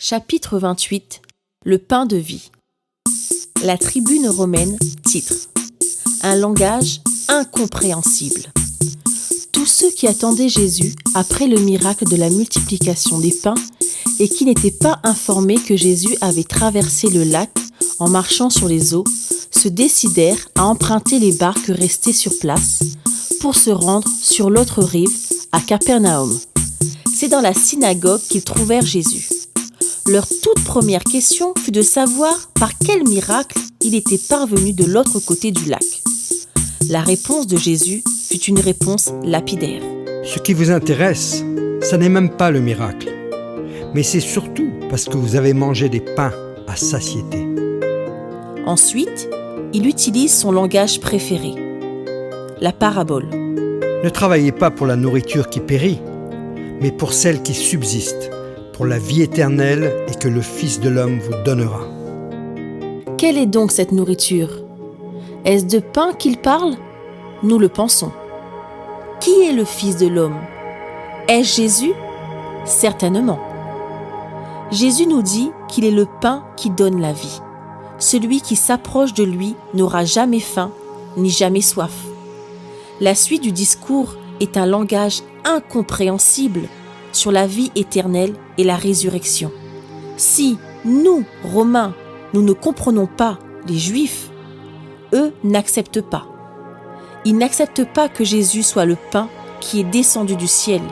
Chapitre 28. Le pain de vie. La tribune romaine titre. Un langage incompréhensible. Tous ceux qui attendaient Jésus après le miracle de la multiplication des pains et qui n'étaient pas informés que Jésus avait traversé le lac en marchant sur les eaux, se décidèrent à emprunter les barques restées sur place pour se rendre sur l'autre rive, à Capernaum. C'est dans la synagogue qu'ils trouvèrent Jésus. Leur toute première question fut de savoir par quel miracle il était parvenu de l'autre côté du lac. La réponse de Jésus fut une réponse lapidaire. Ce qui vous intéresse, ça n'est même pas le miracle, mais c'est surtout parce que vous avez mangé des pains à satiété. Ensuite, il utilise son langage préféré, la parabole. Ne travaillez pas pour la nourriture qui périt, mais pour celle qui subsiste, pour la vie éternelle et que le Fils de l'homme vous donnera. Quelle est donc cette nourriture ? Est-ce de pain qu'il parle ? Nous le pensons. Qui est le Fils de l'homme ? Est-ce Jésus ? Certainement. Jésus nous dit qu'il est le pain qui donne la vie. Celui qui s'approche de lui n'aura jamais faim ni jamais soif. La suite du discours est un langage incompréhensible sur la vie éternelle et la résurrection. Si nous, Romains, nous ne comprenons pas les Juifs, eux n'acceptent pas. Ils n'acceptent pas que Jésus soit le pain qui est descendu du ciel,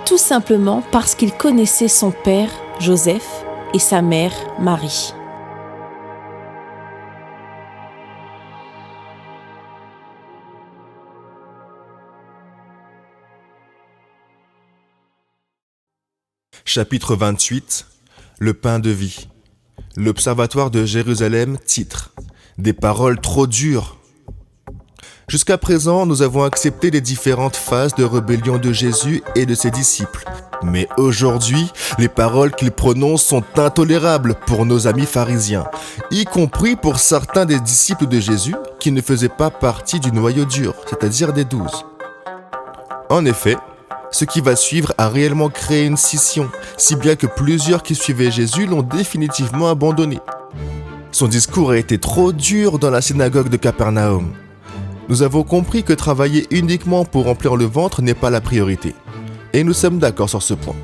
tout simplement parce qu'ils connaissaient son père, Joseph, et sa mère, Marie. Chapitre 28. Le pain de vie. L'Observatoire de Jérusalem titre. Des paroles trop dures. Jusqu'à présent, nous avons accepté les différentes phases de rébellion de Jésus et de ses disciples. Mais aujourd'hui, les paroles qu'il prononce sont intolérables pour nos amis pharisiens, y compris pour certains des disciples de Jésus qui ne faisaient pas partie du noyau dur, c'est-à-dire des 12. En effet, ce qui va suivre a réellement créé une scission, si bien que plusieurs qui suivaient Jésus l'ont définitivement abandonné. Son discours a été trop dur dans la synagogue de Capernaum. Nous avons compris que travailler uniquement pour remplir le ventre n'est pas la priorité. Et nous sommes d'accord sur ce point.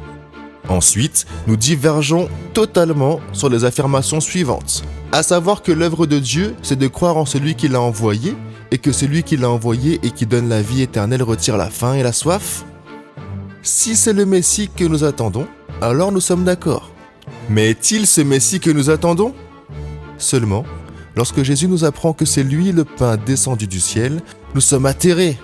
Ensuite, nous divergeons totalement sur les affirmations suivantes, à savoir que l'œuvre de Dieu, c'est de croire en celui qui l'a envoyé, et que celui qui l'a envoyé et qui donne la vie éternelle retire la faim et la soif. Si c'est le Messie que nous attendons, alors nous sommes d'accord. Mais est-il ce Messie que nous attendons ? Seulement, lorsque Jésus nous apprend que c'est lui le pain descendu du ciel, nous sommes atterrés.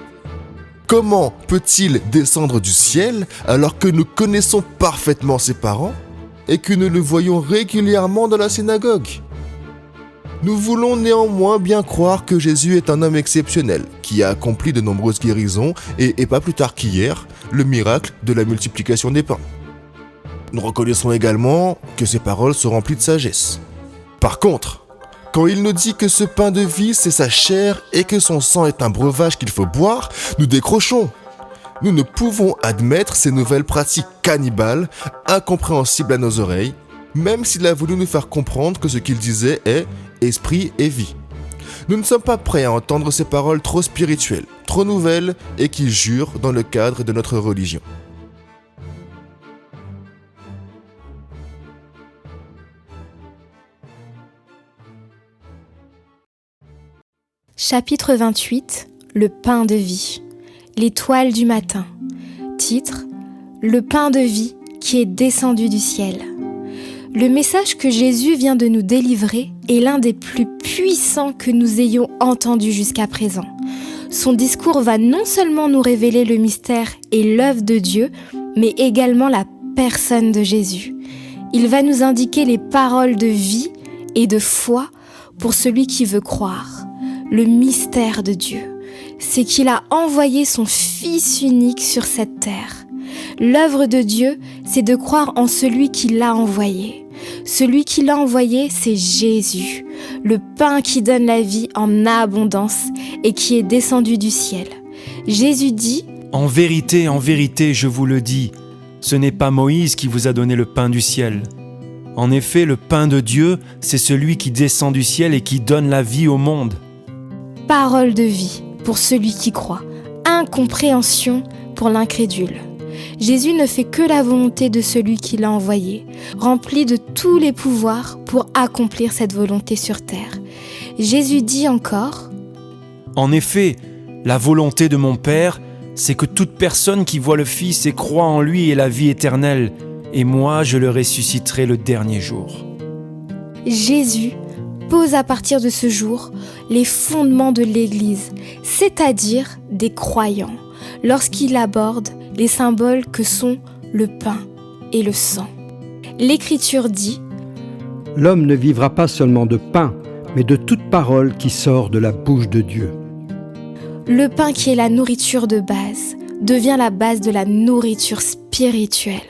Comment peut-il descendre du ciel alors que nous connaissons parfaitement ses parents et que nous le voyons régulièrement dans la synagogue ? Nous voulons néanmoins bien croire que Jésus est un homme exceptionnel, qui a accompli de nombreuses guérisons et pas plus tard qu'hier, le miracle de la multiplication des pains. Nous reconnaissons également que ses paroles sont remplies de sagesse. Par contre, quand il nous dit que ce pain de vie, c'est sa chair et que son sang est un breuvage qu'il faut boire, nous décrochons. Nous ne pouvons admettre ces nouvelles pratiques cannibales, incompréhensibles à nos oreilles, même s'il a voulu nous faire comprendre que ce qu'il disait est esprit et vie. Nous ne sommes pas prêts à entendre ces paroles trop spirituelles, trop nouvelles et qui jurent dans le cadre de notre religion. Chapitre 28. Le pain de vie. L'étoile du matin. Titre. Le pain de vie qui est descendu du ciel. Le message que Jésus vient de nous délivrer est l'un des plus puissants que nous ayons entendu jusqu'à présent. Son discours va non seulement nous révéler le mystère et l'œuvre de Dieu, mais également la personne de Jésus. Il va nous indiquer les paroles de vie et de foi pour celui qui veut croire. Le mystère de Dieu, c'est qu'il a envoyé son Fils unique sur cette terre. L'œuvre de Dieu, c'est de croire en celui qui l'a envoyé. Celui qui l'a envoyé, c'est Jésus, le pain qui donne la vie en abondance et qui est descendu du ciel. Jésus dit « En vérité, je vous le dis, ce n'est pas Moïse qui vous a donné le pain du ciel, En effet, le pain de Dieu, c'est celui qui descend du ciel et qui donne la vie au monde. Parole de vie pour celui qui croit, incompréhension pour l'incrédule. Jésus ne fait que la volonté de celui qui l'a envoyé, rempli de tous les pouvoirs pour accomplir cette volonté sur terre. Jésus dit encore : En effet, la volonté de mon Père, c'est que toute personne qui voit le Fils et croit en lui ait la vie éternelle, et moi je le ressusciterai le dernier jour. Jésus pose à partir de ce jour les fondements de l'Église, c'est-à-dire des croyants, lorsqu'il aborde les symboles que sont le pain et le sang. L'Écriture dit : L'homme ne vivra pas seulement de pain, mais de toute parole qui sort de la bouche de Dieu. le pain qui est la nourriture de base devient la base de la nourriture spirituelle.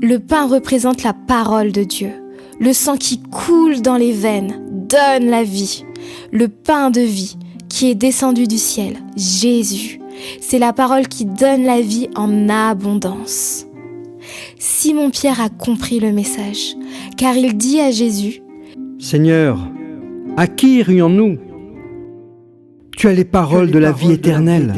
Le pain représente la parole de Dieu. Le sang qui coule dans les veines donne la vie. Le pain de vie qui est descendu du ciel, Jésus, c'est la parole qui donne la vie en abondance. Simon-Pierre a compris le message, car il dit à Jésus : Seigneur, à qui irions-nous ? Tu as les paroles de la vie éternelle.